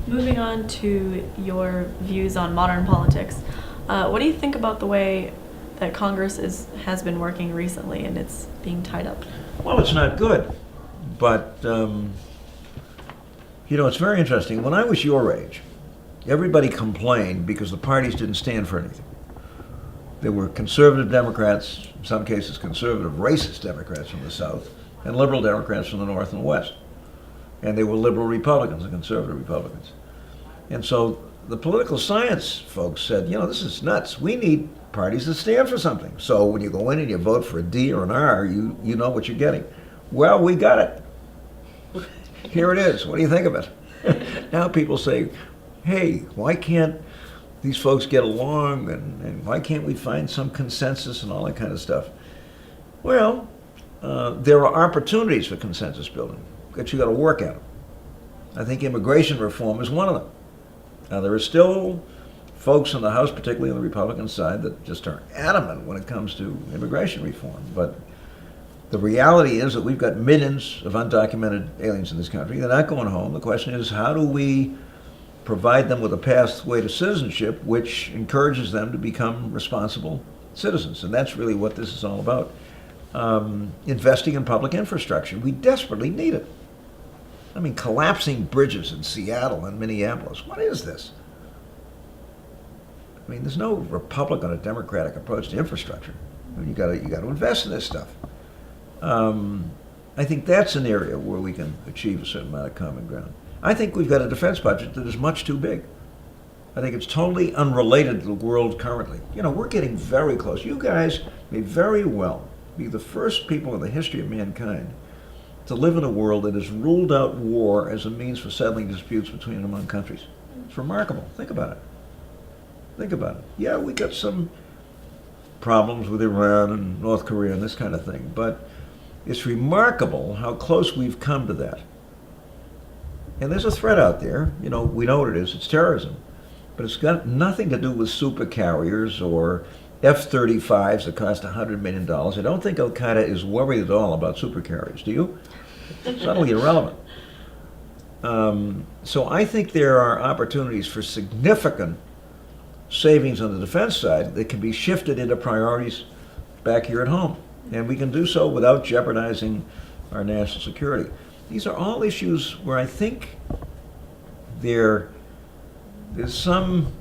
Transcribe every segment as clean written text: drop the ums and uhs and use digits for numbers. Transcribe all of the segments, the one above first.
Moving on to your views on modern politics, what do you think about the way that Congress has been working recently and it's being tied up? Well, it's not good, but it's very interesting. When I was your age, everybody complained because the parties didn't stand for anything. There were conservative Democrats, in some cases conservative racist Democrats from the South, and liberal Democrats from the North and West. And they were liberal Republicans and conservative Republicans. And so the political science folks said, this is nuts. We need parties that stand for something. So when you go in and you vote for a D or an R, you know what you're getting. Well, we got it. Here it is. What do you think of it? Now people say, hey, why can't these folks get along, and why can't we find some consensus and all that kind of stuff? Well, there are opportunities for consensus building, but you got to work at them. I think immigration reform is one of them. Now, there are still folks in the House, particularly on the Republican side, that just are adamant when it comes to immigration reform. But the reality is that we've got millions of undocumented aliens in this country. They're not going home. The question is, how do we provide them with a pathway to citizenship which encourages them to become responsible citizens? And that's really what this is all about. Investing in public infrastructure. We desperately need it. I mean, collapsing bridges in Seattle and Minneapolis. What is this? I mean, there's no Republican or Democratic approach to infrastructure. I mean, you got to invest in this stuff. I think that's an area where we can achieve a certain amount of common ground. I think we've got a defense budget that is much too big. I think it's totally unrelated to the world currently. We're getting very close. You guys may very well be the first people in the history of mankind to live in a world that has ruled out war as a means for settling disputes between and among countries. It's remarkable. Think about it. Think about it. Yeah, we got some problems with Iran and North Korea and this kind of thing, but it's remarkable how close we've come to that. And there's a threat out there. We know what it is. It's terrorism. But it's got nothing to do with supercarriers or F-35s that cost $100 million. I don't think Al-Qaeda is worried at all about supercarriers. Do you? It's utterly irrelevant. So I think there are opportunities for significant savings on the defense side that can be shifted into priorities back here at home. And we can do so without jeopardizing our national security. These are all issues where I think there's some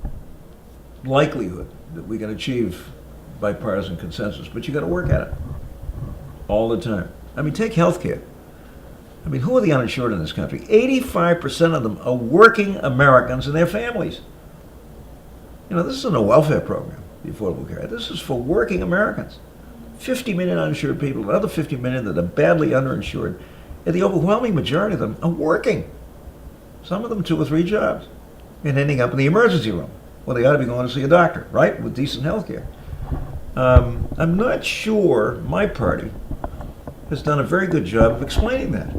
likelihood that we can achieve bipartisan consensus, but you got to work at it all the time. I mean, take healthcare. I mean, who are the uninsured in this country? 85% of them are working Americans and their families. This isn't a welfare program, the Affordable Care Act. This is for working Americans. 50 million uninsured people, another 50 million that are badly underinsured, and the overwhelming majority of them are working. Some of them 2 or 3 jobs, and ending up in the emergency room. Well, they ought to be going to see a doctor, right, with decent health care. I'm not sure my party has done a very good job of explaining that.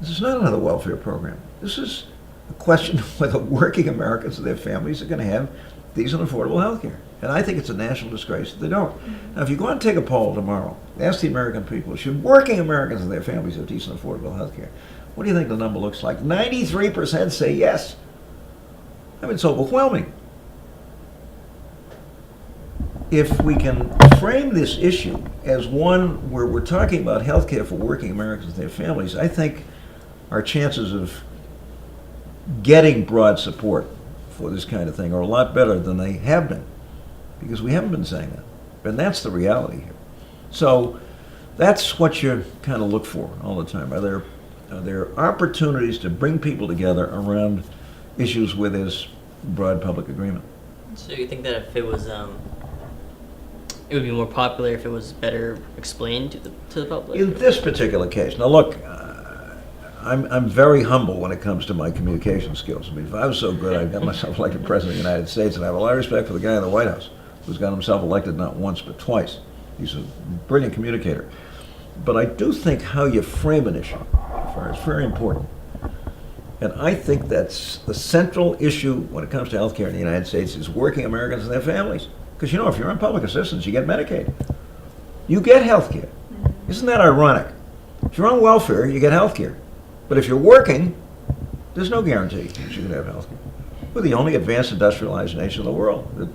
This is not another welfare program. This is a question of whether working Americans and their families are going to have decent, affordable health care. And I think it's a national disgrace that they don't. Now, if you go and take a poll tomorrow, ask the American people, should working Americans and their families have decent, affordable health care? What do you think the number looks like? 93% say yes. I mean, it's overwhelming. If we can frame this issue as one where we're talking about health care for working Americans and their families, I think our chances of getting broad support for this kind of thing are a lot better than they have been, because we haven't been saying that. And that's the reality here. So that's what you kind of look for all the time. Are there opportunities to bring people together around issues where there's broad public agreement? So you think that if it was, it would be more popular if it was better explained to the public? In this particular case, now look, I'm very humble when it comes to my communication skills. I mean, if I was so good, I'd got myself elected President of the United States, and I have a lot of respect for the guy in the White House who's got himself elected not once but twice. He's a brilliant communicator. But I do think how you frame an issue is very important. And I think that's the central issue when it comes to health care in the United States is working Americans and their families. Because, if you're on public assistance, you get Medicaid. You get health care. Isn't that ironic? If you're on welfare, you get health care. But if you're working, There's no guarantee that you can have health care. We're the only advanced industrialized nation in the world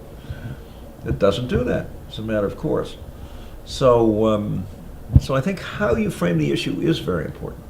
that doesn't do that. It's a matter of course. So I think how you frame the issue is very important.